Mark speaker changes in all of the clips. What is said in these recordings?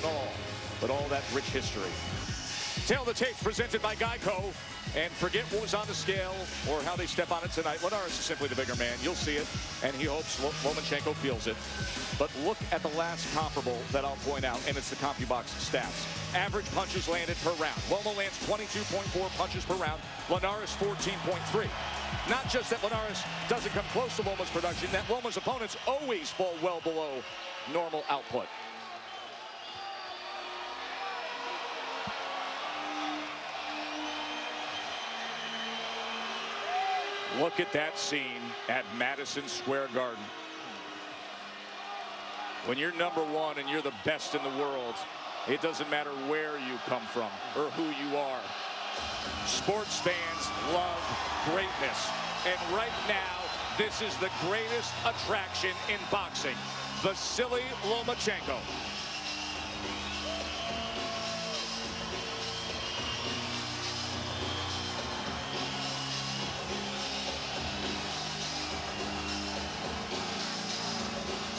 Speaker 1: and all, but all that rich history. Tail the Tape presented by Geico. And forget what was on the scale or how they step on it tonight. Linares is simply the bigger man. You'll see it, and he hopes Lomachenko feels it. But look at the last comparable that I'll point out, and it's the CompuBox stats. Average punches landed per round. Loma lands 22.4 punches per round. Linares 14.3. Not just that Linares doesn't come close to Loma's production, that Loma's opponents always fall well below normal output. Look at that scene at Madison Square Garden. When you're #1 and you're the best in the world, it doesn't matter where you come from or who you are. Sports fans love greatness. And right now, this is the greatest attraction in boxing. Vasily Lomachenko.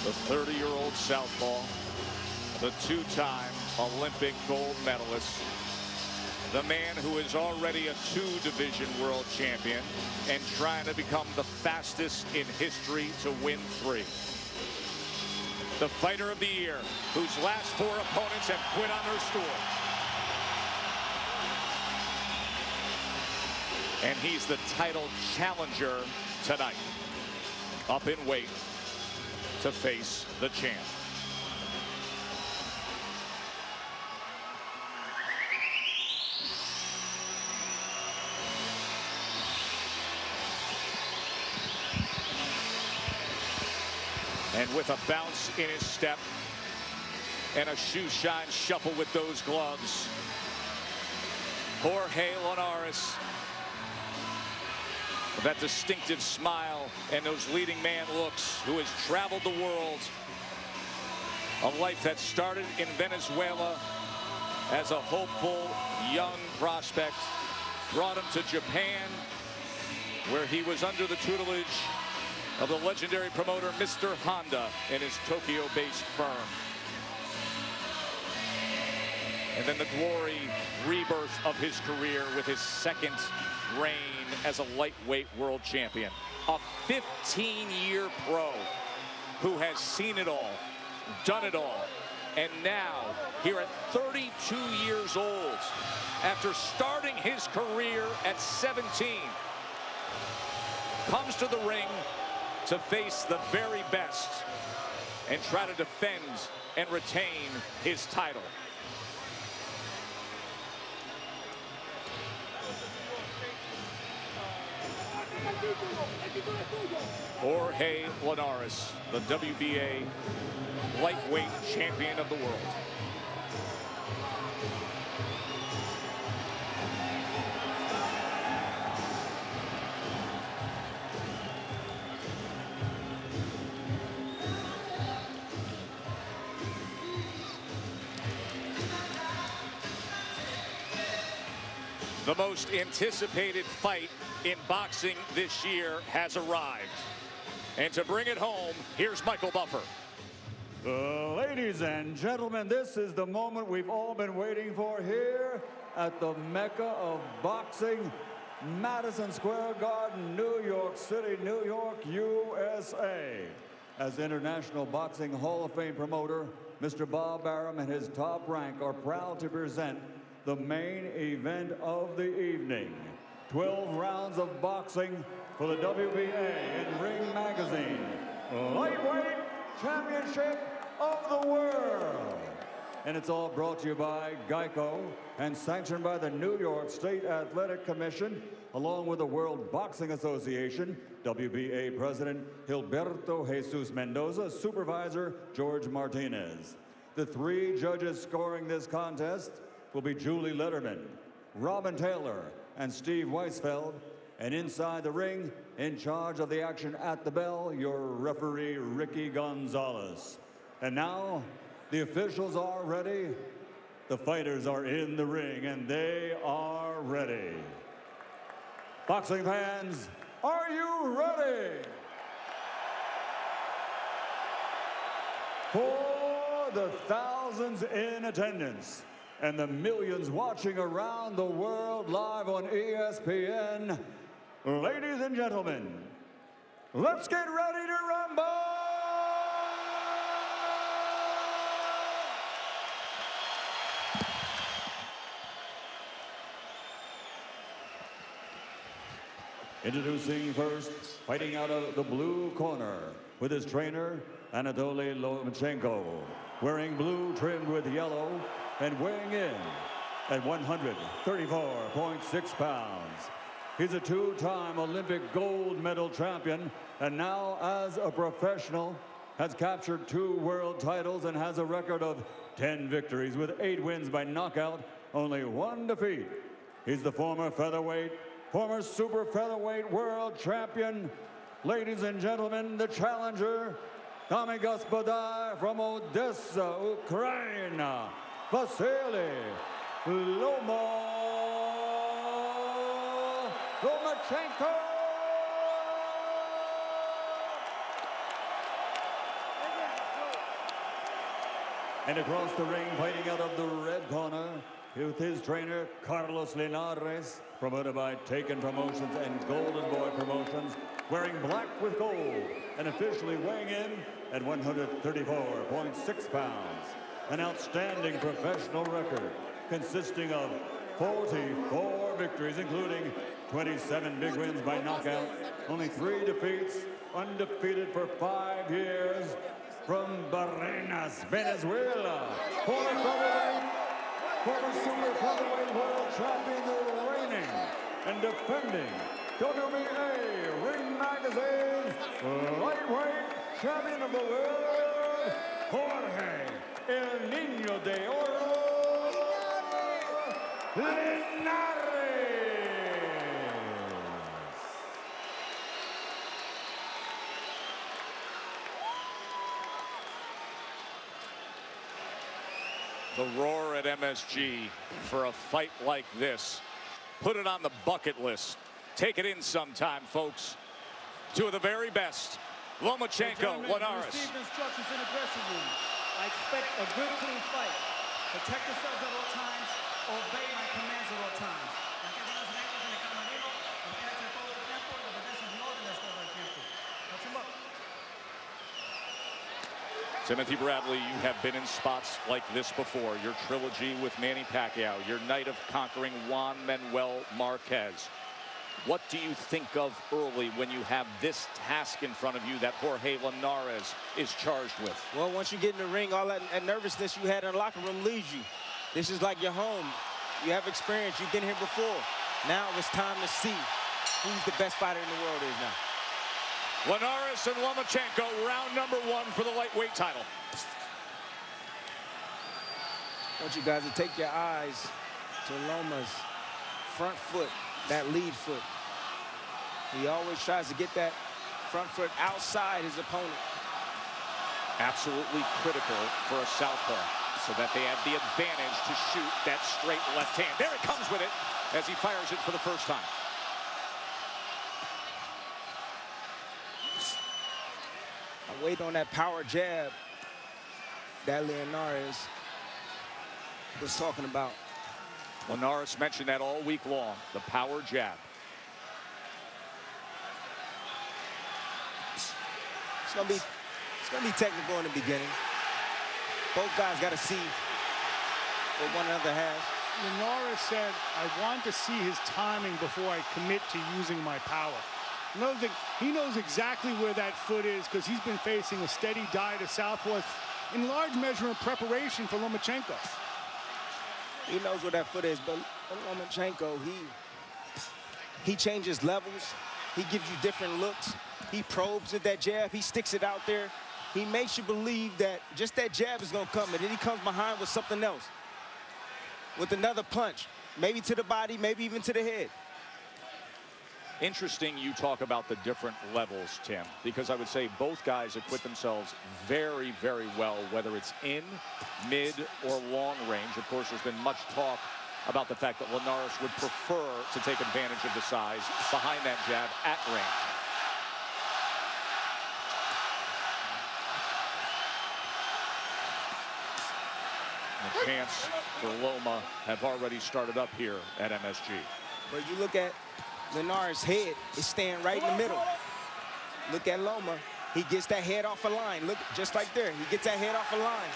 Speaker 1: The 30-year-old southpaw, the two-time Olympic gold medalist, the man who is already a 2-division world champion and trying to become the fastest in history to win 3. The fighter of the year, whose last 4 opponents have quit on their stool. And he's the title challenger tonight, up in weight to face the champ. And with a bounce in his step and a shoe shine shuffle with those gloves, Jorge Linares, that distinctive smile and those leading man looks, who has traveled the world, a life that started in Venezuela as a hopeful young prospect, brought him to Japan, where he was under the tutelage of the legendary promoter Mr. Honda and his Tokyo-based firm. And then the glory rebirth of his career with his second reign as a lightweight world champion. A 15-year pro who has seen it all, done it all, and now, here at 32 years old, after starting his career at 17, comes to the ring to face the very best and try to defend and retain his title. Jorge Linares, the WBA lightweight champion of the world. The most anticipated fight in boxing this year has arrived. And to bring it home, here's Michael Buffer.
Speaker 2: Ladies and gentlemen, this is the moment we've all been waiting for here at the Mecca of boxing, Madison Square Garden, New York City, New York, USA. As International Boxing Hall of Fame promoter, Mr. Bob Arum and his top rank are proud to present the main event of the evening. 12 rounds of boxing for the WBA and Ring Magazine Lightweight Championship of the World. And it's all brought to you by Geico and sanctioned by the New York State Athletic Commission, along with the World Boxing Association, WBA President Gilberto Jesus Mendoza, Supervisor George Martinez. The 3 judges scoring this contest will be Julie Letterman, Robin Taylor, and Steve Weisfeld. And inside the ring, in charge of the action at the bell, your referee, Ricky Gonzalez. And now, the officials are ready. The fighters are in the ring, and they are ready. Boxing fans, are you ready? For For the thousands in attendance and the millions watching around the world live on ESPN, ladies and gentlemen, let's get ready to rumble! Introducing first, fighting out of the blue corner with his trainer, Anatoly Lomachenko, wearing blue trimmed with yellow and weighing in at 134.6 pounds. He's a two-time Olympic gold medal champion, and now as a professional has captured 2 world titles and has a record of 10 victories with 8 wins by knockout, only 1 defeat. He's the former featherweight, former super featherweight world champion. Ladies and gentlemen, the challenger, Dame Господа, from Odessa, Ukraine, Vasily Lomachenko. And across the ring, fighting out of the red corner, with his trainer, Carlos Linares, promoted by Taken Promotions and Golden Boy Promotions, wearing black with gold and officially weighing in at 134.6 pounds. An outstanding professional record consisting of 44 victories, including 27 big wins by knockout, only 3 defeats, undefeated for 5 years. From Barrenas, Venezuela, former super featherweight world champion, the reigning and defending WBA Ring Magazine lightweight champion of the world, Jorge El Niño de Oro Linares.
Speaker 1: The roar at MSG for a fight like this. Put it on the bucket list. Take it in sometime, folks. 2 of the very best. Lomachenko, Linares.
Speaker 3: Received instructions in the dressing room. I expect a good, clean fight. Protect yourselves at all times. Obey my commands at all times. Touch him up.
Speaker 1: Timothy Bradley, you have been in spots like this before. Your trilogy with Manny Pacquiao, your night of conquering Juan Manuel Marquez. What do you think of early when you have this task in front of you that Jorge Linares is charged with?
Speaker 4: Well, once you get in the ring, all that nervousness you had in the locker room leaves you. This is like your home. You have experience. You've been here before. Now it's time to see who's the best fighter in the world is now.
Speaker 1: Linares and Lomachenko, round number 1 for the lightweight title.
Speaker 4: I want you guys to take your eyes to Loma's front foot, that lead foot. He always tries to get that front foot outside his opponent.
Speaker 1: Absolutely critical for a southpaw, so that they have the advantage to shoot that straight left hand. There it comes with it as he fires it for the first time.
Speaker 4: I wait on that power jab that Linares was talking about.
Speaker 1: Linares mentioned that all week long, the power jab.
Speaker 4: It's gonna be technical in the beginning. Both guys got to see what one another has.
Speaker 5: Linares said, I want to see his timing before I commit to using my power. He knows exactly where that foot is because he's been facing a steady diet of southpaws in large measure in preparation for Lomachenko.
Speaker 4: He knows where that foot is, but Lomachenko, he changes levels. He gives you different looks. He probes at that jab. He sticks it out there. He makes you believe that just that jab is going to come, and then he comes behind with something else, with another punch, maybe to the body, maybe even to the head.
Speaker 1: Interesting you talk about the different levels, Tim, because I would say both guys acquit themselves very, very well, whether it's in, mid, or long range. Of course, there's been much talk about the fact that Linares would prefer to take advantage of the size behind that jab at range. chance for Loma have already started up here at MSG.
Speaker 4: But you look at Linares' head, it's staying right in the middle. Look at Loma. He gets that head off a line. Look, just like there. He gets that head off a line.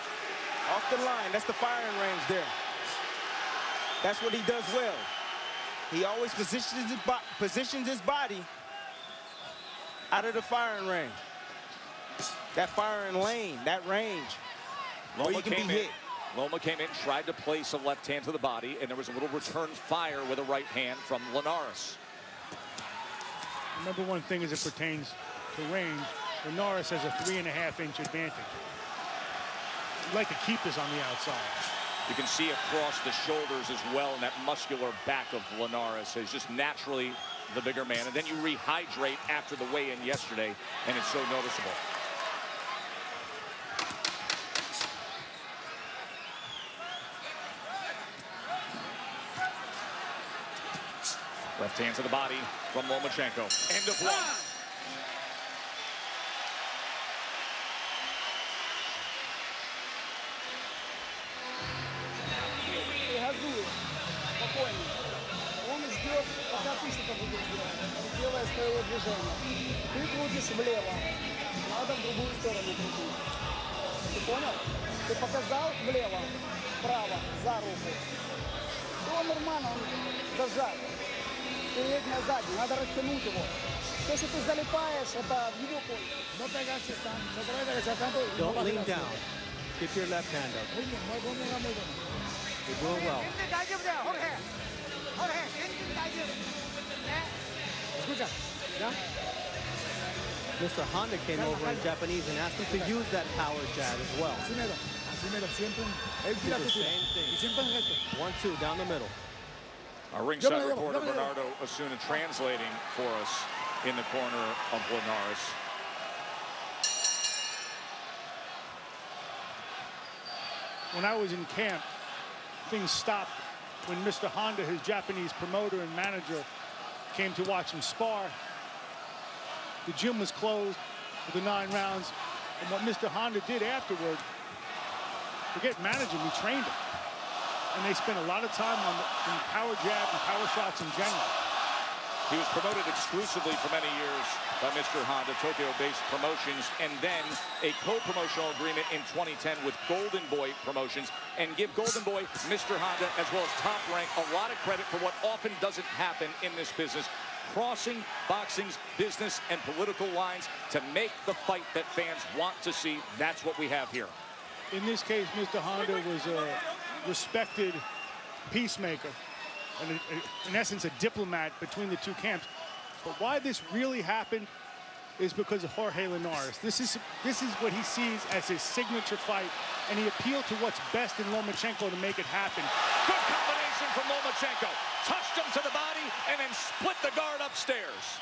Speaker 4: Off the line. That's the firing range there. That's what he does well. He always positions his body out of the firing range. That firing lane, that range, where you can be hit.
Speaker 1: Loma came in, tried to place a left hand to the body, and there was a little return fire with a right hand from Linares.
Speaker 5: Remember one thing as it pertains to range, Linares has a 3.5-inch advantage. He'd like to keep this on the outside.
Speaker 1: You can see across the shoulders as well, and that muscular back of Linares is just naturally the bigger man. And then you rehydrate after the weigh-in yesterday, and it's so noticeable. Left hand to the body from Lomachenko. End of one.
Speaker 3: Спокойно. Он ждет, пока ты что-то будешь делать, делая своего движения. Ты крутишь влево, надо в другую сторону крутить. Ты понял? Ты показал влево, вправо, за руку. Все нормально, он зажат. Передняя, задняя, надо растянуть его. Все, что ты залипаешь, это в его поле.
Speaker 6: Don't lean down. Keep your left hand up. You're doing well. Mr. Honda came over in Japanese and asked him to use that power jab as well. Do the same thing. 1-2 down the middle.
Speaker 1: Our ringside reporter Bernardo Osuna translating for us in the corner of Linares.
Speaker 5: When I was in camp, things stopped when Mr. Honda, his Japanese promoter and manager, came to watch him spar. The gym was closed for the 9 rounds. And what Mr. Honda did afterward, forget managing, he trained him. And they spent a lot of time on the power jab and power shots in general.
Speaker 1: He was promoted exclusively for many years by Mr. Honda, Tokyo-based promotions, and then a co-promotional agreement in 2010 with Golden Boy Promotions. And give Golden Boy, Mr. Honda, as well as Top Rank, a lot of credit for what often doesn't happen in this business, crossing boxing's business and political lines to make the fight that fans want to see. That's what we have here.
Speaker 5: In this case, Mr. Honda was a respected peacemaker. And in essence, a diplomat between the two camps. But why this really happened is because of Jorge Linares. This is what he sees as his signature fight, and he appealed to what's best in Lomachenko to make it happen.
Speaker 1: Good combination from Lomachenko. Touched him to the body and then split the guard upstairs.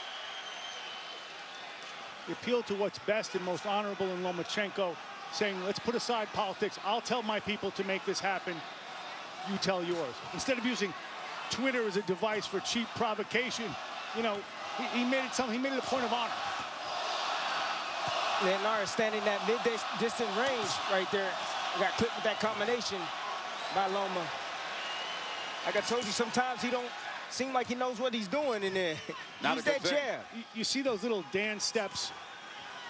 Speaker 5: He appealed to what's best and most honorable in Lomachenko, saying, let's put aside politics. I'll tell my people to make this happen. You tell yours. Instead of using Twitter as a device for cheap provocation, you know, he made it something. He made it a point of honor.
Speaker 4: Linares standing that mid-distant range right there. Got clipped with that combination by Loma. Like I told you, sometimes he don't seem like he knows what he's doing in there. Use that jab.
Speaker 5: You see those little dance steps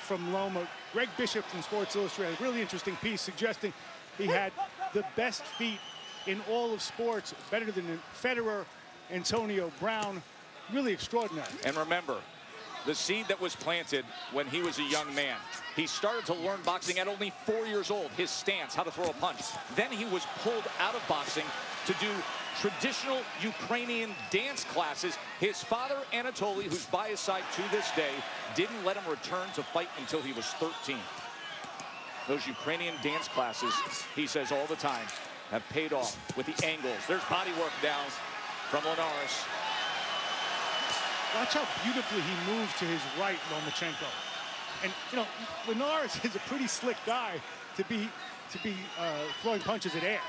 Speaker 5: from Loma. Greg Bishop from Sports Illustrated, a really interesting piece suggesting he had the best feet in all of sports, better than Federer, Antonio Brown. Really extraordinary.
Speaker 1: And remember, the seed that was planted when he was a young man. He started to learn boxing at only 4 years old, his stance, how to throw a punch. Then he was pulled out of boxing to do traditional Ukrainian dance classes. His father, Anatoly, who's by his side to this day, didn't let him return to fight until he was 13. Those Ukrainian dance classes, he says all the time, have paid off with the angles. There's body work down from Linares.
Speaker 5: Watch how beautifully he moves to his right, Lomachenko. And, you know, Linares is a pretty slick guy to be throwing punches at air.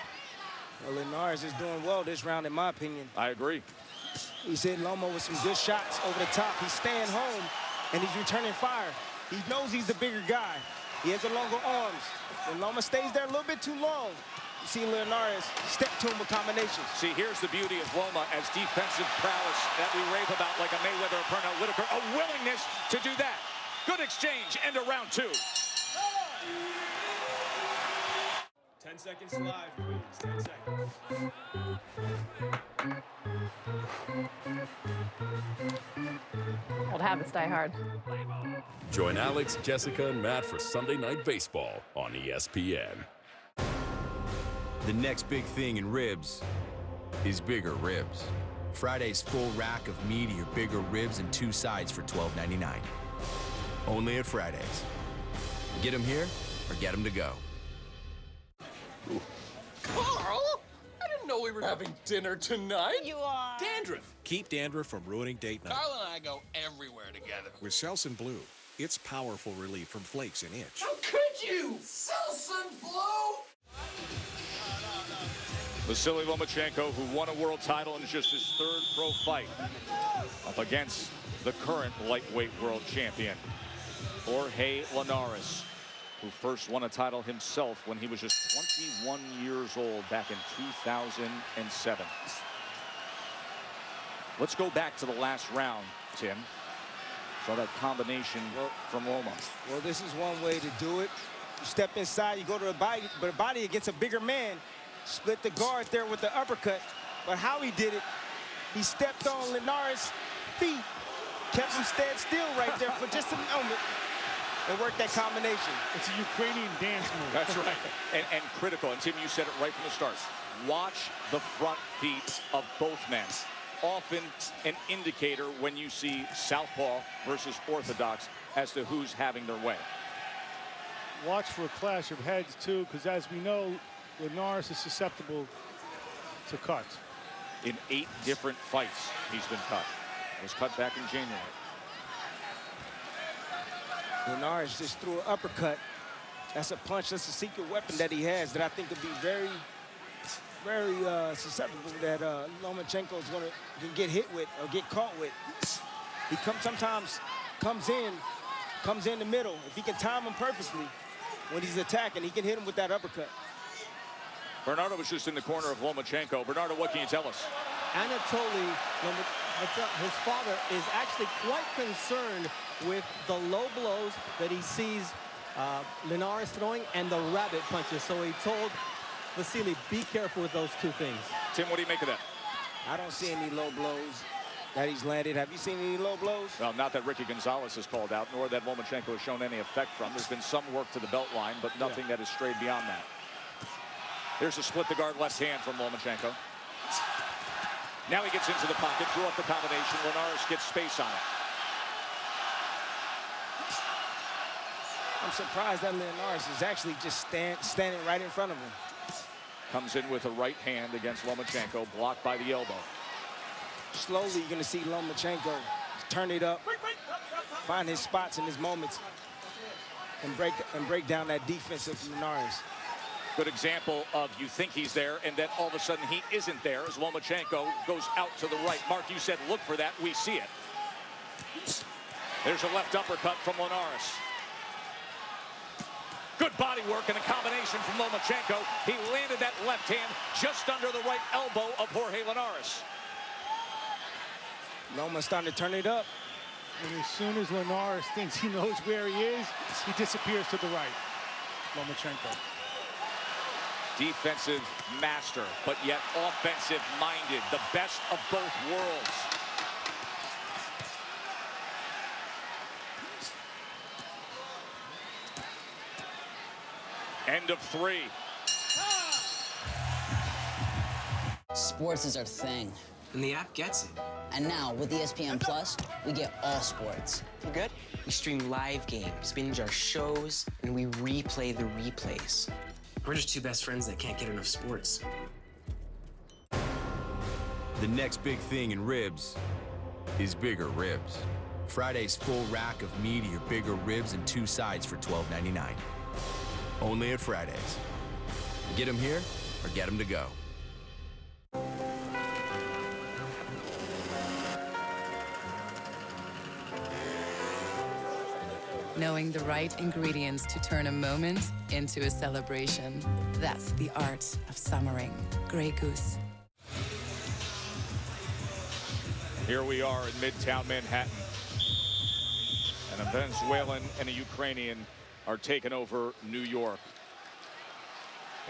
Speaker 4: Well, Linares is doing well this round, in my opinion.
Speaker 1: I agree.
Speaker 4: He's hitting Loma with some good shots over the top. He's staying home, and he's returning fire. He knows he's the bigger guy. He has the longer arms. When Loma stays there a little bit too long, see Linares step to him with combinations.
Speaker 1: See, here's the beauty of Loma as defensive prowess that we rave about like a Mayweather or Pernell Whitaker. A willingness to do that. Good exchange, end of round 2.
Speaker 7: 10 seconds live, please. 10 seconds.
Speaker 8: Old habits die hard.
Speaker 9: Join Alex, Jessica, and Matt for Sunday Night Baseball on ESPN.
Speaker 10: The next big thing in ribs is bigger ribs. Friday's full rack of meatier, bigger ribs and 2 sides for $12.99. Only at Fridays. Get them here or get them to go.
Speaker 11: Carl? I didn't know we were having dinner tonight.
Speaker 12: You are.
Speaker 11: Dandruff.
Speaker 13: Keep dandruff from ruining date night.
Speaker 11: Carl and I go everywhere together.
Speaker 13: With Selsun Blue, it's powerful relief from flakes and itch.
Speaker 11: How could you? Selsun Blue?
Speaker 1: Vasily Lomachenko, who won a world title in just his 3rd pro fight, up against the current lightweight world champion, Jorge Linares, who first won a title himself when he was just 21 years old back in 2007. Let's go back to the last round, Tim. Saw that combination from Loma.
Speaker 4: Well, this is one way to do it. You step inside, you go to the body against a bigger man. Split the guard there with the uppercut. But how he did it, he stepped on Linares' feet, kept him stand still right there for just a moment, and worked that combination.
Speaker 5: It's a Ukrainian dance move.
Speaker 1: That's right. And critical. And Tim, you said it right from the start. Watch the front feet of both men. Often an indicator when you see southpaw versus orthodox as to who's having their way.
Speaker 5: Watch for a clash of heads, too, because as we know, Linares is susceptible to cuts.
Speaker 1: In 8 different fights, he's been cut. Was cut back in January.
Speaker 4: Linares just threw an uppercut. That's a punch. That's a secret weapon that he has that I think could be very, very susceptible that Lomachenko is going to get hit with or get caught with. He sometimes comes in the middle. If he can time him perfectly when he's attacking, he can hit him with that uppercut.
Speaker 1: Bernardo was just in the corner of Lomachenko. Bernardo, what can you tell us?
Speaker 6: Anatoly, his father, is actually quite concerned with the low blows that he sees Linares throwing and the rabbit punches. So he told Vasily, be careful with those 2 things.
Speaker 1: Tim, what do you make of that?
Speaker 4: I don't see any low blows that he's landed. Have you seen any low blows?
Speaker 1: Well, not that Ricky Gonzalez has called out, nor that Lomachenko has shown any effect from. There's been some work to the belt line, but nothing that has strayed beyond that. Here's a split the guard left hand from Lomachenko. Now he gets into the pocket, threw up the combination. Linares gets space on it.
Speaker 4: I'm surprised that Linares is actually just standing right in front of him.
Speaker 1: Comes in with a right hand against Lomachenko, blocked by the elbow.
Speaker 4: Slowly, you're going to see Lomachenko turn it up, find his spots and his moments, and break down that defense of Linares.
Speaker 1: Good example of you think he's there, and then all of a sudden he isn't there as Lomachenko goes out to the right. Mark, you said look for that. We see it. There's a left uppercut from Linares. Good body work and a combination from Lomachenko. He landed that left hand just under the right elbow of Jorge Linares.
Speaker 4: Loma's starting to turn it up.
Speaker 5: And as soon as Linares thinks he knows where he is, he disappears to the right. Lomachenko.
Speaker 1: Defensive master, but yet offensive-minded. The best of both worlds. End of 3.
Speaker 12: Sports is our thing.
Speaker 14: And the app gets it.
Speaker 12: And now, with ESPN Plus, we get all sports.
Speaker 14: You good? We stream live games, binge our shows, and we replay the replays. We're just 2 best friends that can't get enough sports.
Speaker 10: The next big thing in ribs is bigger ribs. Friday's full rack of meatier, bigger ribs and 2 sides for $12.99. Only at Fridays. Get them here or get them to go.
Speaker 8: knowing the right ingredients to turn a moment into a celebration. That's the art of summering. Grey Goose.
Speaker 1: Here we are in Midtown Manhattan. And a Venezuelan and a Ukrainian are taking over New York.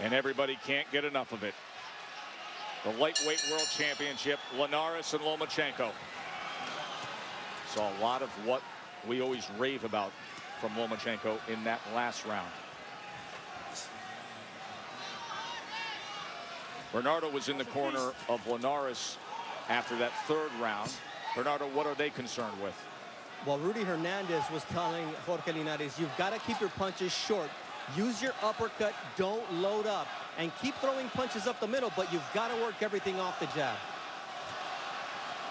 Speaker 1: And everybody can't get enough of it. The lightweight world championship, Linares and Lomachenko. Saw a lot of what we always rave about from Lomachenko in that last round. Bernardo was in the corner of Linares after that third round. Bernardo, what are they concerned with?
Speaker 6: Well, Rudy Hernandez was telling Jorge Linares, you've got to keep your punches short. Use your uppercut, don't load up, and keep throwing punches up the middle, but you've got to work everything off the jab.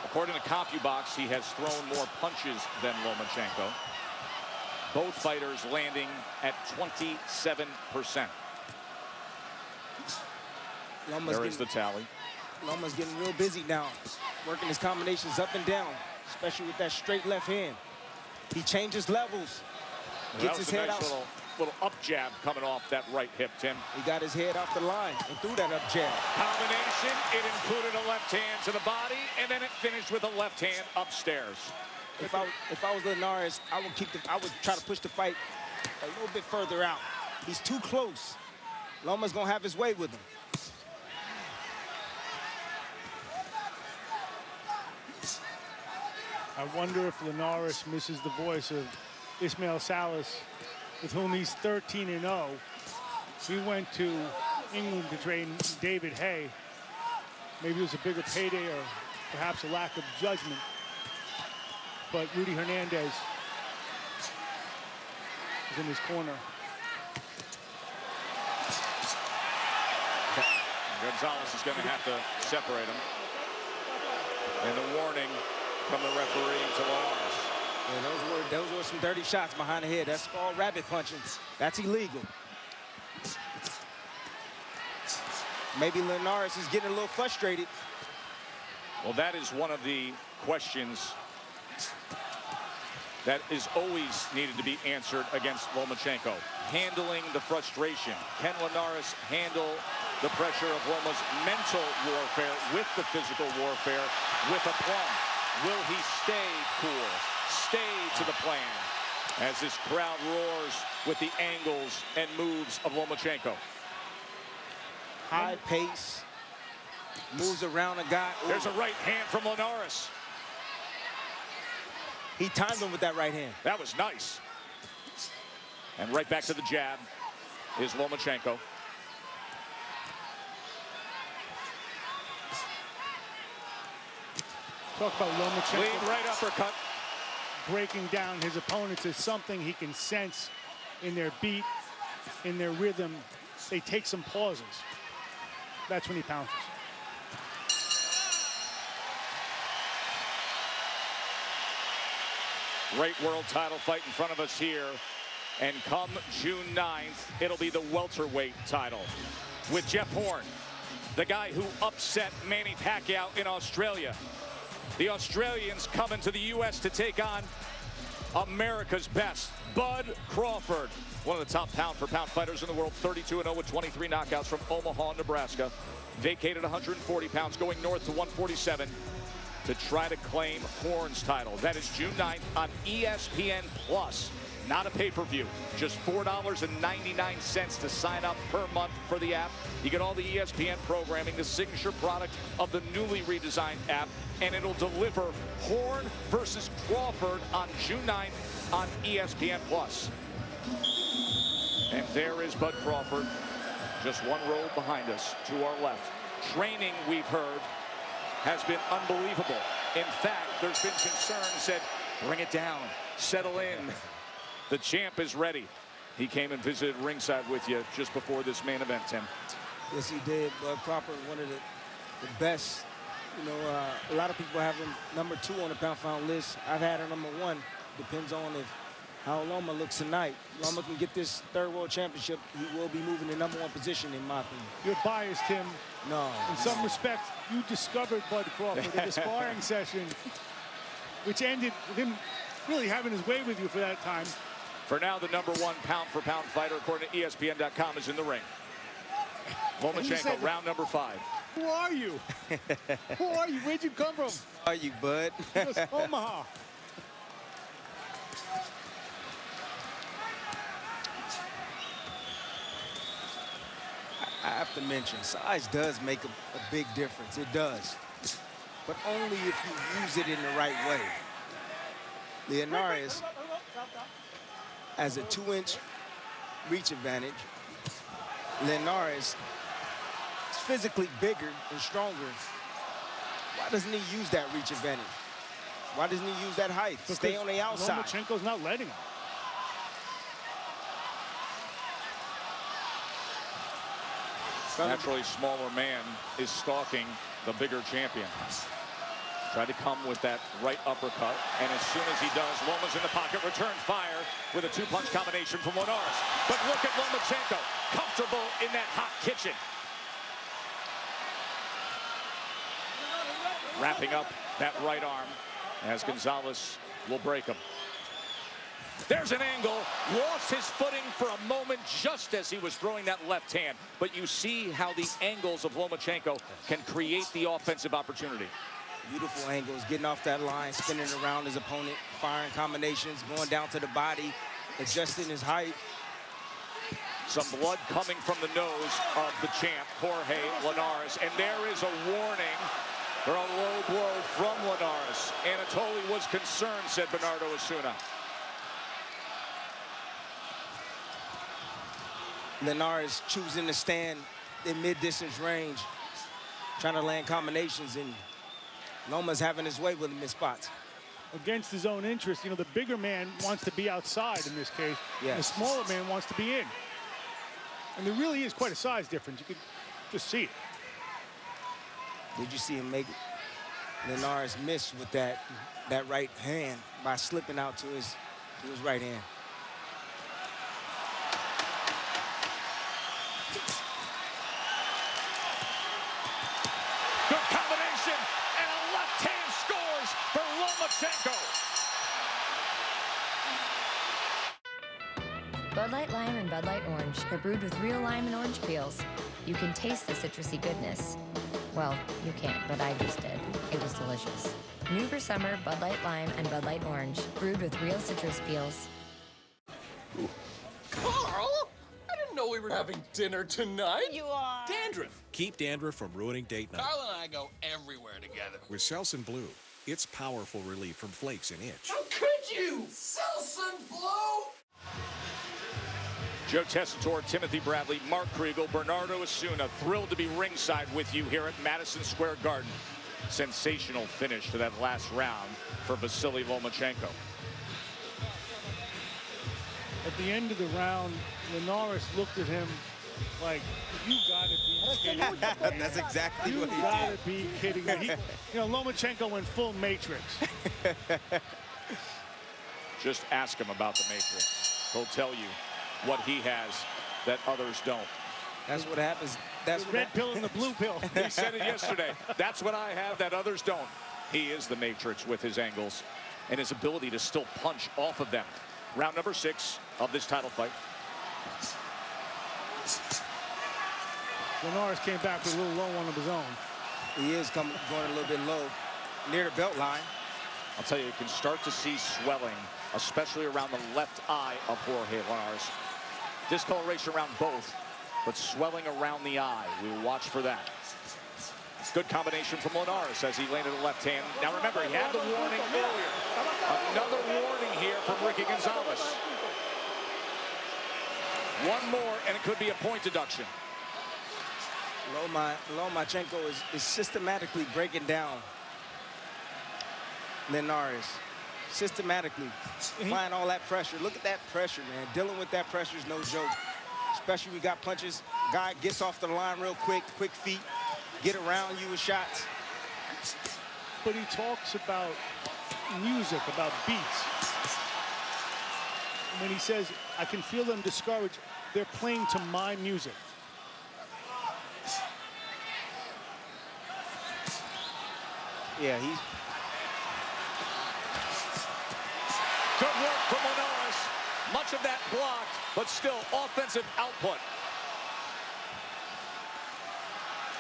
Speaker 1: According to CompuBox, he has thrown more punches than Lomachenko. Both fighters landing at 27%. There is the tally.
Speaker 4: Loma's getting real busy now, working his combinations up and down, especially with that straight left hand. He changes levels, gets his head out.
Speaker 1: Little up jab coming off that right hip, Tim.
Speaker 4: He got his head off the line and threw that up jab.
Speaker 1: Combination, it included a left hand to the body, and then it finished with a left hand upstairs.
Speaker 4: If I was Linares, I would try to push the fight a little bit further out. He's too close. Loma's gonna have his way with him.
Speaker 5: I wonder if Linares misses the voice of Ismael Salas, with whom he's 13-0. He went to England to train David Hay. Maybe it was a bigger payday or perhaps a lack of judgment. But Rudy Hernandez is in his corner.
Speaker 1: Gonzalez is going to have to separate him. And the warning from the referee to Linares.
Speaker 4: Yeah, those were some dirty shots behind the head. That's called rabbit punching. That's illegal. Maybe Linares is getting a little frustrated.
Speaker 1: Well, that is one of the questions that is always needed to be answered against Lomachenko. Handling the frustration. Can Linares handle the pressure of Loma's mental warfare with the physical warfare with aplomb? Will he stay cool, stay to the plan as this crowd roars with the angles and moves of Lomachenko?
Speaker 4: High pace, moves around a guy. Ooh.
Speaker 1: There's a right hand from Linares.
Speaker 4: He timed him with that right hand.
Speaker 1: That was nice. And right back to the jab is Lomachenko.
Speaker 5: Talk about Lomachenko.
Speaker 1: Lead right uppercut.
Speaker 5: Breaking down his opponents is something he can sense in their beat, in their rhythm. They take some pauses. That's when he pounces.
Speaker 1: Great world title fight in front of us here. And come June 9th, it'll be the welterweight title with Jeff Horn, the guy who upset Manny Pacquiao in Australia. The Australians coming to the U.S. to take on America's best, Bud Crawford, one of the top pound-for-pound fighters in the world, 32-0 with 23 knockouts from Omaha, Nebraska. Vacated 140 pounds, going north to 147 to try to claim Horn's title. That is June 9th on ESPN Plus. Not a pay-per-view, just $4.99 to sign up per month for the app. You get all the ESPN programming, the signature product of the newly redesigned app, and it'll deliver Horn versus Crawford on June 9th on ESPN Plus. And there is Bud Crawford, just one row behind us to our left. Training, we've heard, has been unbelievable. In fact, there's been concern said, bring it down, settle in. The champ is ready. He came and visited ringside with you just before this main event, Tim.
Speaker 4: Yes, he did. Bud Crawford, one of the best. You know, a lot of people have him #2 on the pound-for-pound list. I've had him #1. Depends on how Loma looks tonight. Loma can get this third world championship. He will be moving the #1 position, in my opinion.
Speaker 5: You're biased, Tim.
Speaker 4: No.
Speaker 5: In some respects, you discovered Bud Crawford in the sparring session, which ended with him really having his way with you for that time.
Speaker 1: For now, the #1 pound-for-pound fighter, according to ESPN.com, is in the ring. Lomachenko, round number 5.
Speaker 5: Who are you? Who are you? Where'd you come from?
Speaker 4: Who are you, bud?
Speaker 5: He goes, Omaha.
Speaker 4: I have to mention, size does make a big difference. It does. But only if you use it in the right way. Linares has a 2-inch reach advantage. Linares is physically bigger and stronger. Why doesn't he use that reach advantage? Why doesn't he use that height?
Speaker 5: Because
Speaker 4: stay on the outside.
Speaker 5: Lomachenko's not letting him.
Speaker 1: Naturally, smaller man is stalking the bigger champion. Tried to come with that right uppercut, and as soon as he does, Loma's in the pocket, returns fire with a 2-punch combination from Linares. But look at Lomachenko, comfortable in that hot kitchen. Wrapping up that right arm as Gonzalez will break him. There's an angle, lost his footing for a moment just as he was throwing that left hand. But you see how the angles of Lomachenko can create the offensive opportunity.
Speaker 4: Beautiful angles, getting off that line, spinning around his opponent, firing combinations, going down to the body, adjusting his height.
Speaker 1: Some blood coming from the nose of the champ, Jorge Linares. And there is a warning for a low blow from Linares. Anatoly was concerned, said Bernardo Osuna.
Speaker 4: Linares choosing to stand in mid-distance range, trying to land combinations, and Loma's having his way with him in spots.
Speaker 5: Against his own interest, you know, the bigger man wants to be outside in this case.
Speaker 4: Yes.
Speaker 5: The smaller man wants to be in. And there really is quite a size difference. You could just see it.
Speaker 4: Did you see him make Linares miss with that right hand by slipping out to his right hand?
Speaker 1: Good combination, and a left hand scores for Lomachenko.
Speaker 15: Bud Light Lime and Bud Light Orange are brewed with real lime and orange peels. You can taste the citrusy goodness. Well, you can't, but I just did. It was delicious. New for summer, Bud Light Lime and Bud Light Orange, brewed with real citrus peels.
Speaker 11: Carl, I didn't know we were having dinner tonight.
Speaker 16: You are.
Speaker 13: Dandruff. Keep dandruff from ruining date night.
Speaker 11: Carl and I go everywhere together.
Speaker 13: With Selsun Blue, it's powerful relief from flakes and itch.
Speaker 11: How could you? Selsun Blue?
Speaker 1: Joe Tessitore, Timothy Bradley, Mark Kriegel, Bernardo Osuna, thrilled to be ringside with you here at Madison Square Garden. Sensational finish to that last round for Vasily Lomachenko.
Speaker 5: At the end of the round, Linares looked at him like, you gotta be kidding me.
Speaker 4: That's exactly
Speaker 5: You
Speaker 4: what he
Speaker 5: gotta
Speaker 4: did.
Speaker 5: be kidding me. You know, Lomachenko went full Matrix.
Speaker 1: Just ask him about the Matrix. He'll tell you what he has that others don't.
Speaker 4: That's what happens. That's
Speaker 5: The
Speaker 4: what
Speaker 5: red pill and the blue pill.
Speaker 1: He said it yesterday. That's what I have that others don't. He is the Matrix with his angles and his ability to still punch off of them. Round number 6 of this title fight.
Speaker 5: Linares came back with a little low one of his own.
Speaker 4: He is going a little bit low, near the belt line.
Speaker 1: I'll tell you, you can start to see swelling, especially around the left eye of Jorge Linares. Discoloration around both, but swelling around the eye. We will watch for that. Good combination from Linares as he landed the left hand. Now remember, he had the warning earlier. Another warning here from Ricky Gonzalez. One more, and it could be a point deduction.
Speaker 4: Lomachenko is systematically breaking down Linares. Systematically applying all that pressure. Look at that pressure, man. Dealing with that pressure is no joke. Especially we got punches. Guy gets off the line real quick feet, get around you with shots.
Speaker 5: But he talks about music, about beats. When he says, I can feel them discouraged, they're playing to my music.
Speaker 4: Yeah, he's...
Speaker 1: Good work from Linares. Much of that blocked, but still offensive output.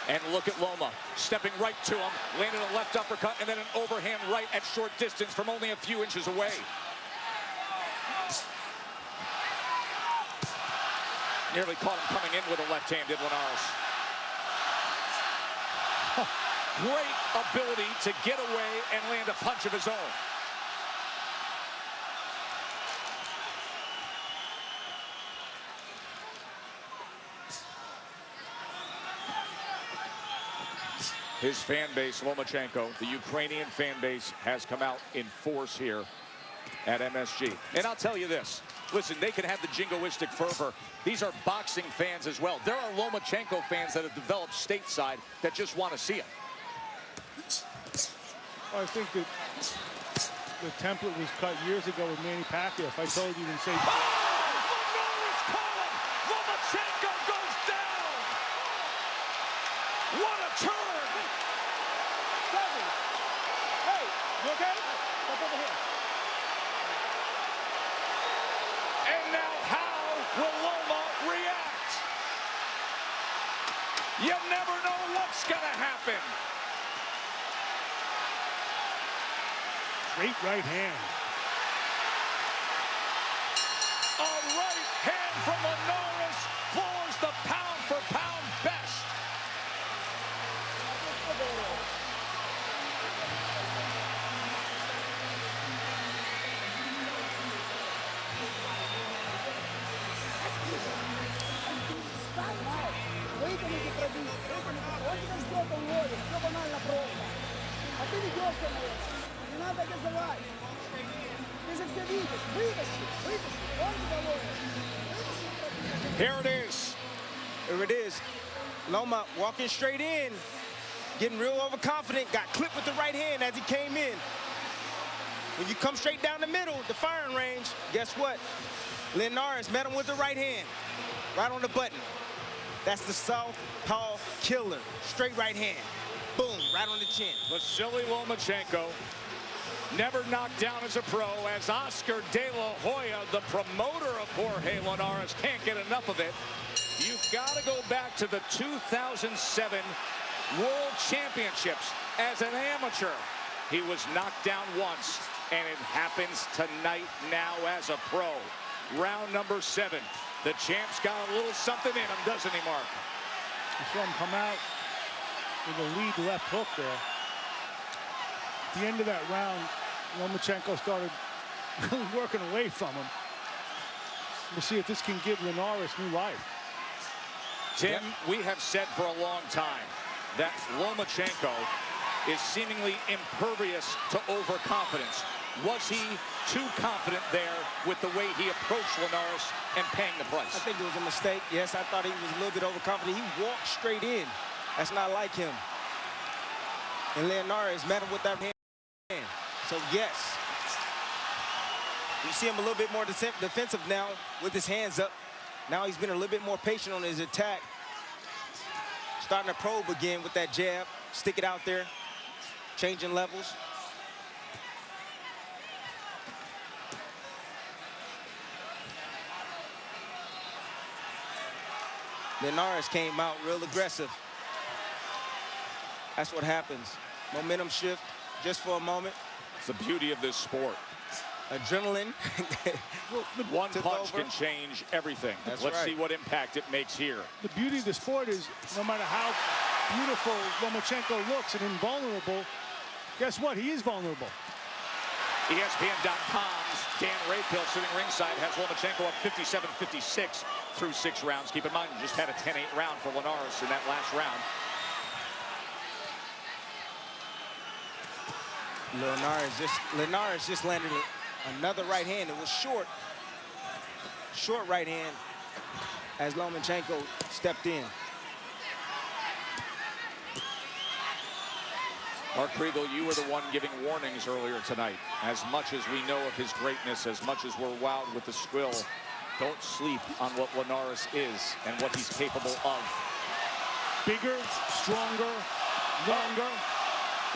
Speaker 1: And look at Loma, stepping right to him, landed a left uppercut, and then an overhand right at short distance from only a few inches away. Nearly caught him coming in with a left hand, did Linares. Great ability to get away and land a punch of his own. His fan base, Lomachenko, the Ukrainian fan base, has come out in force here at MSG. And I'll tell you this. Listen, they can have the jingoistic fervor. These are boxing fans as well. There are Lomachenko fans that have developed stateside that just want to see him.
Speaker 5: I think that the template was cut years ago with Manny Pacquiao. If I told you and say...
Speaker 1: Linares calling! Lomachenko goes down! What a turn!
Speaker 3: Hey, you okay? Step over here.
Speaker 1: And now how will Loma react? You never know what's gonna happen.
Speaker 5: Great right hand.
Speaker 1: A right hand from Linares floors the pound-for-pound best.
Speaker 3: Вытяните пробить, вытяните. Он тебя ждет, он ловит. Все банально просто. А ты ведешься на это. Не надо газовать. Ты же все видишь. Вытащи. Он тебя ловит.
Speaker 1: Here it is.
Speaker 4: Here it is. Loma walking straight in, getting real overconfident, got clipped with the right hand as he came in. When you come straight down the middle, the firing range, guess what? Linares met him with the right hand, right on the button. That's the southpaw killer. Straight right hand. Boom, right on the chin.
Speaker 1: Vasily Lomachenko, never knocked down as a pro, as Oscar De La Hoya, the promoter of Jorge Linares, can't get enough of it. You've got to go back to the 2007 World Championships as an amateur. He was knocked down once, and it happens tonight now as a pro. Round number 7. The champ's got a little something in him, doesn't he, Mark?
Speaker 5: You saw him come out with a lead left hook there. At the end of that round, Lomachenko started really working away from him. We'll see if this can give Linares new life.
Speaker 1: Tim, we have said for a long time that Lomachenko is seemingly impervious to overconfidence. Was he too confident there with the way he approached Linares and paying the price?
Speaker 4: I think it was a mistake. Yes, I thought he was a little bit overconfident. He walked straight in. That's not like him. And Linares met him with that hand. So, yes. You see him a little bit more defensive now with his hands up. Now he's been a little bit more patient on his attack. Starting to probe again with that jab. Stick it out there. Changing levels. Linares came out real aggressive. That's what happens. Momentum shift just for a moment.
Speaker 1: It's the beauty of this sport.
Speaker 4: Adrenaline.
Speaker 1: One punch can change everything. Let's see what impact it makes here.
Speaker 5: The beauty of the sport is no matter how beautiful Lomachenko looks and invulnerable, guess what? He is vulnerable.
Speaker 1: ESPN.com's Dan Rayfield sitting ringside has Lomachenko up 57-56 through 6 rounds. Keep in mind, you just had a 10-8 round for Linares in that last round.
Speaker 4: Linares just landed another right hand. It was short right hand as Lomachenko stepped in.
Speaker 1: Mark Kriegel, you were the one giving warnings earlier tonight. As much as we know of his greatness, as much as we're wowed with the skill, don't sleep on what Linares is and what he's capable of.
Speaker 5: Bigger, stronger, longer.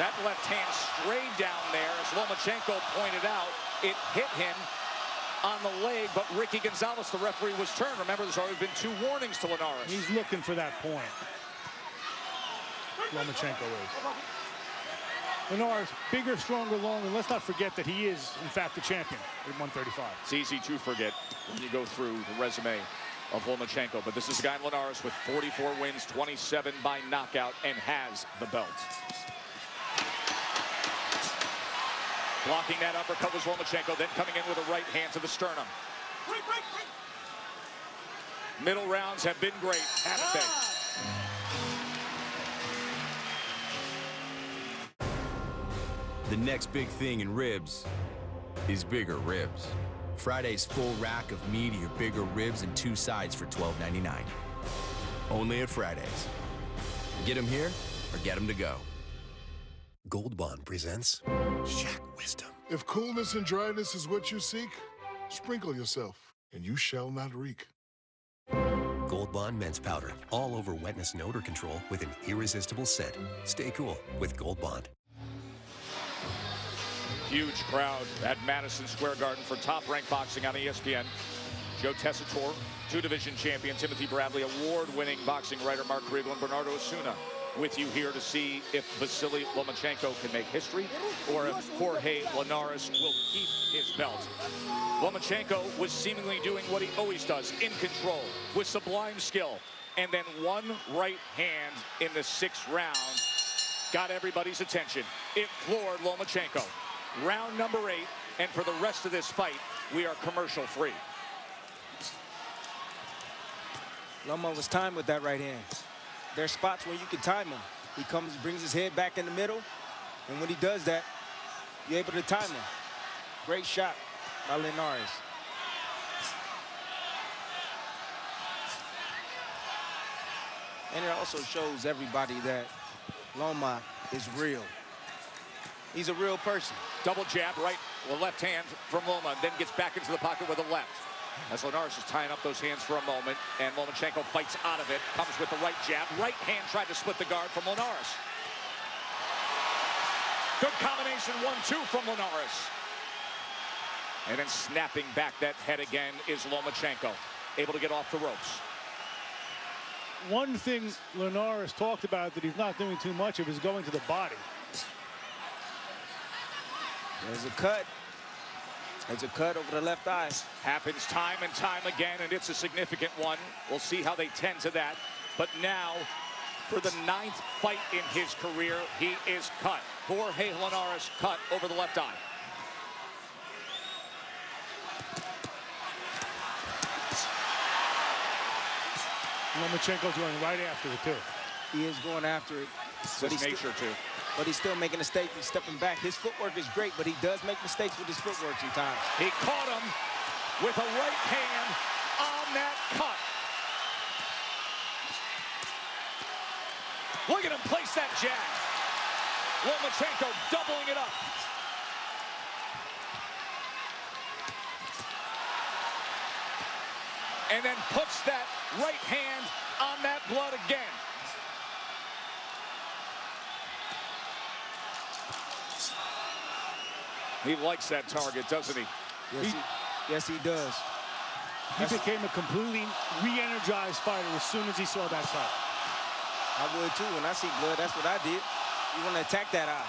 Speaker 1: That left hand straight down there, as Lomachenko pointed out. It hit him on the leg, but Ricky Gonzalez, the referee, was turned. Remember, there's already been 2 warnings to Linares.
Speaker 5: He's looking for that point. Lomachenko is. Linares, bigger, stronger, longer. And let's not forget that he is, in fact, the champion at 135.
Speaker 1: It's easy to forget when you go through the resume of Lomachenko, but this is a guy in Linares with 44 wins, 27 by knockout, and has the belt. Blocking that uppercut was Lomachenko, then coming in with a right hand to the sternum. Middle rounds have been great, haven't they?
Speaker 10: The next big thing in ribs is bigger ribs. Friday's full rack of meatier, bigger ribs and 2 sides for $12.99. Only at Fridays. Get them here or get them to go.
Speaker 16: Gold Bond presents Shack Wisdom.
Speaker 17: If coolness and dryness is what you seek, sprinkle yourself, and you shall not reek.
Speaker 16: Gold Bond Men's Powder. All over wetness and odor control with an irresistible scent. Stay cool with Gold Bond.
Speaker 1: Huge crowd at Madison Square Garden for Top Rank Boxing on ESPN. Joe Tessitore, 2-division champion, Timothy Bradley, award-winning boxing writer Mark Kriegel, and Bernardo Osuna with you here to see if Vasily Lomachenko can make history or if Jorge Linares will keep his belt. Lomachenko was seemingly doing what he always does, in control, with sublime skill. And then one right hand in the 6th round got everybody's attention. It floored Lomachenko. Round number 8, and for the rest of this fight, we are commercial free.
Speaker 4: Loma was timed with that right hand. There's spots where you can time him. He comes, brings his head back in the middle, and when he does that, you're able to time him. Great shot by Linares. And it also shows everybody that Loma is real. He's a real person.
Speaker 1: Double jab, right, well, left hand from Loma, then gets back into the pocket with a left. As Linares is tying up those hands for a moment, and Lomachenko fights out of it, comes with the right jab. Right hand tried to split the guard from Linares. Good combination, 1-2 from Linares. And then snapping back that head again is Lomachenko, able to get off the ropes.
Speaker 5: One thing Linares talked about that he's not doing too much of is going to the body.
Speaker 4: There's a cut. There's a cut over the left eye.
Speaker 1: Happens time and time again, and it's a significant one. We'll see how they tend to that. But now, for the 9th fight in his career, he is cut. Jorge Linares cut over the left eye.
Speaker 5: Lomachenko's going right after it, too.
Speaker 4: He is going after it.
Speaker 1: It's his nature, too.
Speaker 4: But he's still making a mistake and stepping back. His footwork is great, but he does make mistakes with his footwork sometimes.
Speaker 1: He caught him with a right hand on that cut. Look at him place that jab. Lomachenko doubling it up. And then puts that right hand on that blood again. He likes that target, doesn't he?
Speaker 4: Yes, he does.
Speaker 5: He became a completely re-energized fighter as soon as he saw that cut.
Speaker 4: I would too. When I see blood, that's what I did. You want to attack that eye.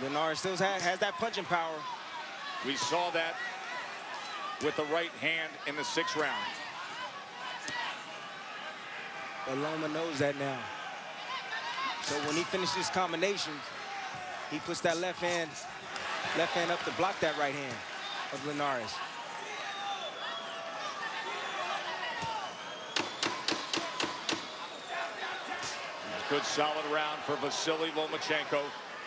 Speaker 4: Linares still has that punching power.
Speaker 1: We saw that with the right hand in the 6th round.
Speaker 4: But Loma knows that now. So when he finishes combinations, he puts that left hand up to block that right hand of Linares.
Speaker 1: Good solid round for Vasily Lomachenko.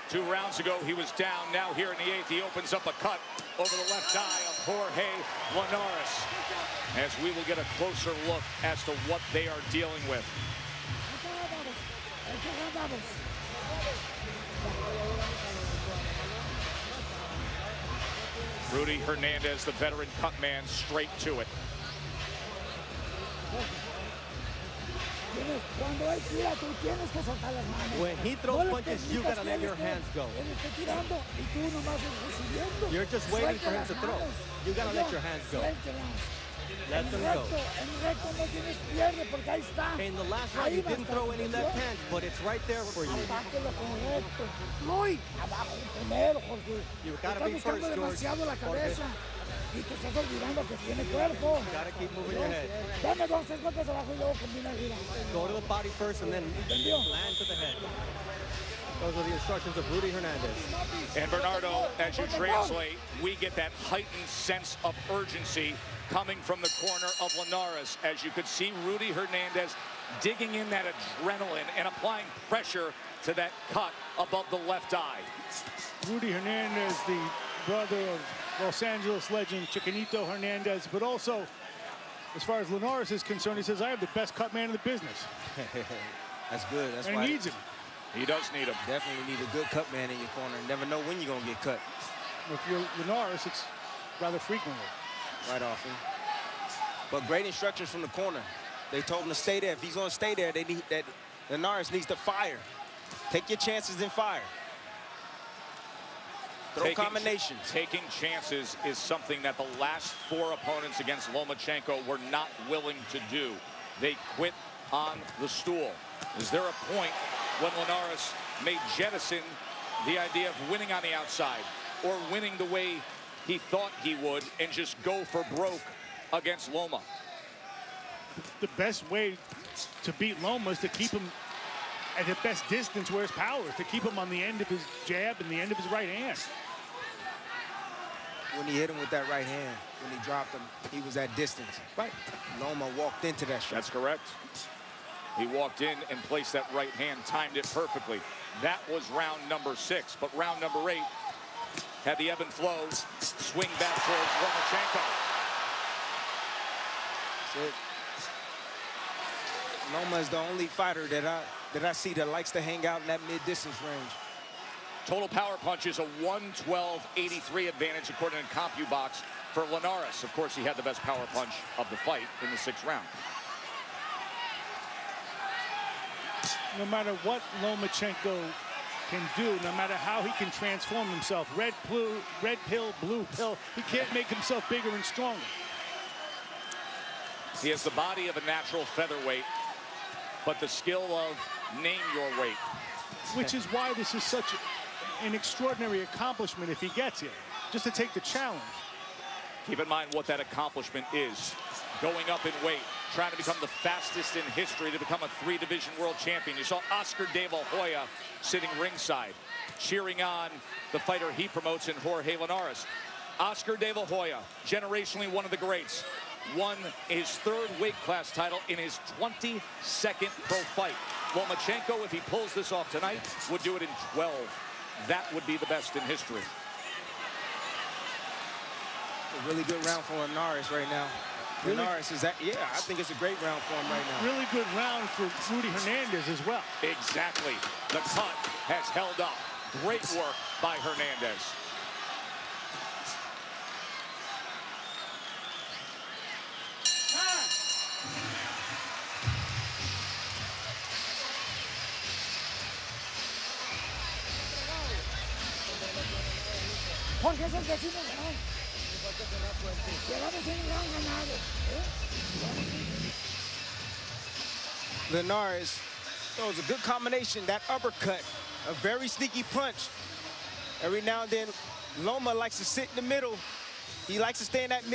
Speaker 1: 2 rounds ago, he was down. Now here in the 8th, he opens up a cut over the left eye of Jorge Linares. As we will get a closer look as to what they are dealing with. Rudy Hernandez, the veteran cut man, straight to it.
Speaker 3: Cuando él tira, tú tienes que soltar las manos.
Speaker 6: When he throws punches, you gotta let your hands go.
Speaker 3: Él está tirando y tú nomás recibiendo.
Speaker 6: You're just waiting for him to throw. You gotta let your hands go. Let them go.
Speaker 3: En recto no tienes pierde porque ahí está.
Speaker 6: In the last round, you didn't throw any left hands, but it's right there for you.
Speaker 3: Atáquelo con recto. Luis, abajo primero porque
Speaker 6: You
Speaker 3: te
Speaker 6: gotta
Speaker 3: estás
Speaker 6: be
Speaker 3: buscando
Speaker 6: first, George.
Speaker 3: demasiado la cabeza. Y te estás olvidando que tiene cuerpo.
Speaker 6: Gotta keep moving your head.
Speaker 3: Dame 2, 3 golpes abajo y luego combina arriba.
Speaker 6: Go to the body first and then land to the head. Those are the instructions of Rudy Hernandez.
Speaker 1: And Bernardo, as you translate, we get that heightened sense of urgency coming from the corner of Linares. As you could see Rudy Hernandez digging in that adrenaline and applying pressure to that cut above the left eye.
Speaker 5: Rudy Hernandez, the brother of Los Angeles legend Chiquinito Hernandez, but also, as far as Linares is concerned, he says, I have the best cut man in the business.
Speaker 4: That's good. That's
Speaker 5: and
Speaker 4: why
Speaker 5: he needs him.
Speaker 1: He does need him.
Speaker 4: Definitely need a good cut man in your corner. Never know when you're going to get cut.
Speaker 5: If you're Linares, it's rather frequently.
Speaker 4: Right often. But great instructions from the corner. They told him to stay there. If he's going to stay there, they need that. Linares needs to fire. Take your chances and fire. Throw combinations.
Speaker 1: Taking chances is something that the last 4 opponents against Lomachenko were not willing to do. They quit on the stool. Is there a point when Linares may jettison the idea of winning on the outside or winning the way he thought he would and just go for broke against Loma?
Speaker 5: The best way to beat Loma is to keep him at the best distance where his power is, to keep him on the end of his jab and the end of his right hand.
Speaker 4: When he hit him with that right hand, when he dropped him, he was at distance. Right. Loma walked into that shot.
Speaker 1: That's correct. He walked in and placed that right hand, timed it perfectly. That was round number 6, but round number 8 had the ebb and flow, swing back towards Lomachenko.
Speaker 4: That's it. Loma is the only fighter that I see that likes to hang out in that mid-distance range.
Speaker 1: Total power punch is a 112.83 advantage according to CompuBox for Linares. Of course, he had the best power punch of the fight in the 6th round.
Speaker 5: No matter what Lomachenko can do, no matter how he can transform himself, red pill, blue pill, he can't make himself bigger and stronger.
Speaker 1: He has the body of a natural featherweight, but the skill of name your weight.
Speaker 5: Which is why this is such an extraordinary accomplishment if he gets it, just to take the challenge.
Speaker 1: Keep in mind what that accomplishment is. Going up in weight, trying to become the fastest in history to become a 3-division world champion. You saw Oscar De La Hoya sitting ringside, cheering on the fighter he promotes in Jorge Linares. Oscar De La Hoya, generationally one of the greats, won his 3rd weight class title in his 22nd pro fight. Lomachenko, if he pulls this off tonight, would do it in 12. That would be the best in history.
Speaker 4: A really good round for Linares right now.
Speaker 5: Really?
Speaker 4: Linares is that, yeah, I think it's a great round for him right now.
Speaker 5: Really good round for Rudy Hernandez as well.
Speaker 1: Exactly. The cut has held up. Great work by Hernandez.
Speaker 3: Jorge es el vecino ganado. Llevamos un gran ganado.
Speaker 4: Linares throws a good combination, that uppercut, a very sneaky punch. Every now and then, Loma likes to sit in the middle. He likes to stay in that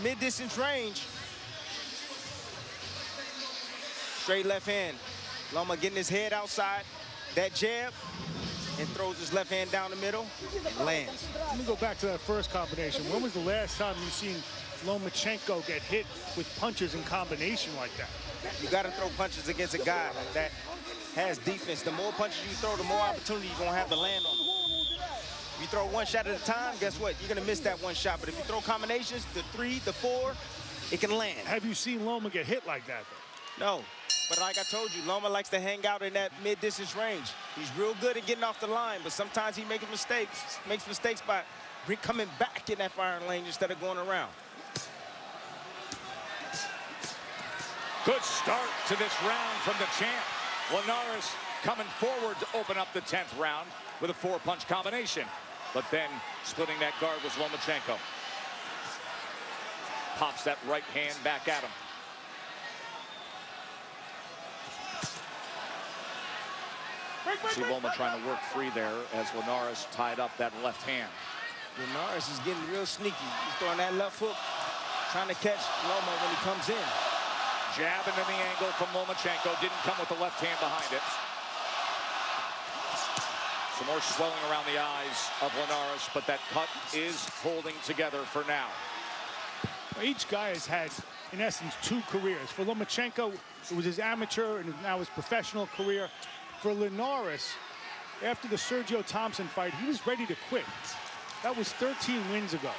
Speaker 4: mid-distance range. Straight left hand. Loma getting his head outside. That jab, and throws his left hand down the middle and lands.
Speaker 5: Let me go back to that first combination. When was the last time you've seen Lomachenko get hit with punches in combination like that?
Speaker 4: You got to throw punches against a guy that has defense. The more punches you throw, the more opportunity you're going to have to land on them. If you throw one shot at a time, guess what? You're going to miss that one shot. But if you throw combinations, the 3, the 4, it can land.
Speaker 5: Have you seen Loma get hit like that, though?
Speaker 4: No. But like I told you, Loma likes to hang out in that mid-distance range. He's real good at getting off the line, but sometimes he makes mistakes by coming back in that firing lane instead of going around.
Speaker 1: Good start to this round from the champ. Linares coming forward to open up the 10th round with a 4-punch combination. But then splitting that guard was Lomachenko. Pops that right hand back at him. See Loma trying to work free there as Linares tied up that left hand.
Speaker 4: Linares is getting real sneaky. He's throwing that left hook, trying to catch Loma when he comes in.
Speaker 1: Jab into the angle from Lomachenko. Didn't come with the left hand behind it. Some more swelling around the eyes of Linares, but that cut is holding together for now.
Speaker 5: Each guy has had, in essence, 2 careers. For Lomachenko, it was his amateur and now his professional career. For Linares, after the Sergio Thompson fight, he was ready to quit. That was 13 wins ago.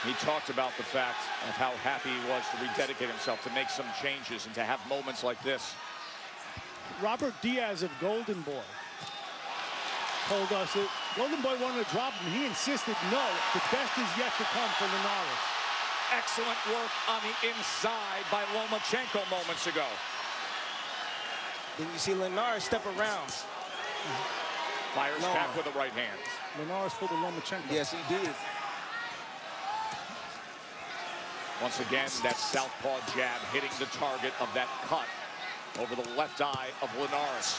Speaker 1: He talked about the fact of how happy he was to rededicate himself, to make some changes and to have moments like this.
Speaker 5: Robert Diaz of Golden Boy told us that Golden Boy wanted to drop him. He insisted, no, the best is yet to come for Linares.
Speaker 1: Excellent work on the inside by Lomachenko moments ago.
Speaker 4: Then you see Linares step around.
Speaker 1: Fires back with the right hand.
Speaker 5: Linares pulled the Lomachenko.
Speaker 4: Yes, he did.
Speaker 1: Once again, that southpaw jab hitting the target of that cut over the left eye of Linares.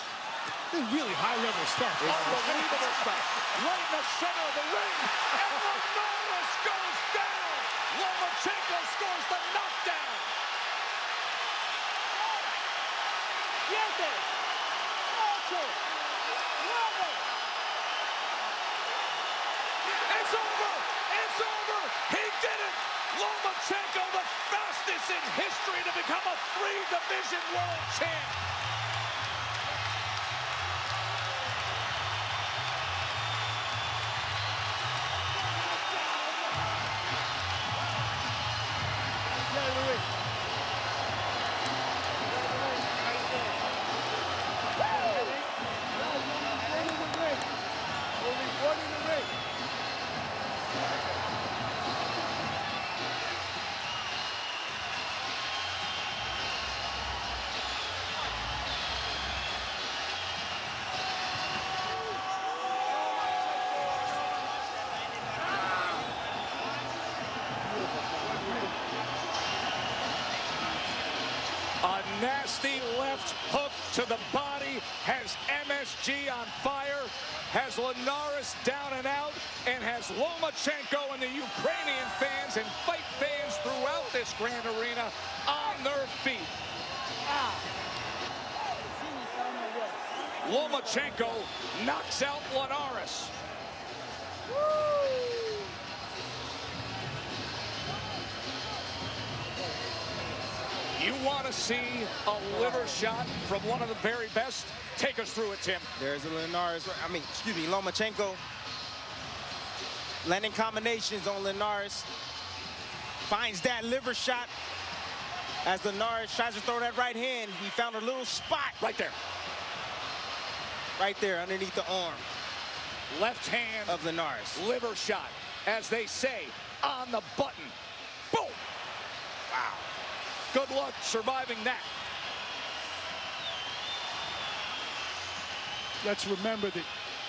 Speaker 5: This is really high-level stuff.
Speaker 1: Unbelievable stuff. Right in the center of the ring. And Linares goes down. Lomachenko scores the knockdown.
Speaker 3: 7, 8, 9.
Speaker 1: It's over. It's over. He did it. Lomachenko, the fastest in history to become a 3-division world champ. A nasty left hook to the body has MSG on fire, has Linares down and out, and has Lomachenko and the Ukrainian fans and fight fans throughout this grand arena on their feet. Lomachenko knocks out Linares. You want to see a liver shot from one of the very best? Take us through it, Tim.
Speaker 4: There's a Linares, Lomachenko landing combinations on Linares. Finds that liver shot. As Linares tries to throw that right hand, he found a little spot.
Speaker 1: Right there.
Speaker 4: Right there underneath the arm.
Speaker 1: Left hand
Speaker 4: of Linares.
Speaker 1: Liver shot, as they say, on the button. Boom! Wow. Good luck surviving that.
Speaker 5: Let's remember that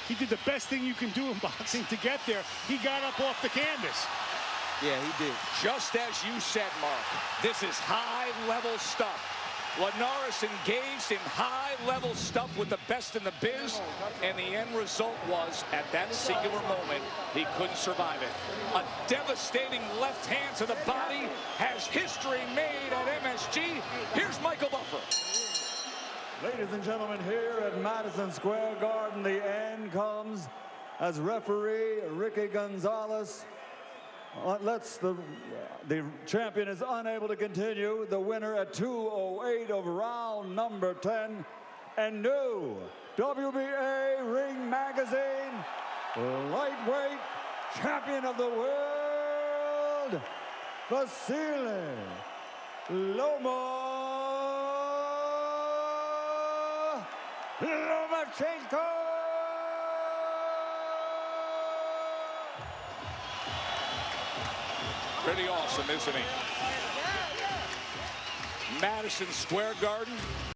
Speaker 5: he did the best thing you can do in boxing to get there. He got up off the canvas.
Speaker 4: Yeah, he did.
Speaker 1: Just as you said, Mark, this is high-level stuff. Linares engaged in high-level stuff with the best in the biz, and the end result was, at that singular moment, he couldn't survive it. A devastating left hand to the body has history made at MSG. Here's Michael Buffer.
Speaker 2: Ladies and gentlemen, here at Madison Square Garden, the end comes as referee Ricky Gonzalez the champion is unable to continue. The winner at 2:08 of round number 10, and new WBA Ring Magazine lightweight champion of the world, Vasily Lomachenko.
Speaker 1: Pretty awesome, isn't he? Madison Square Garden.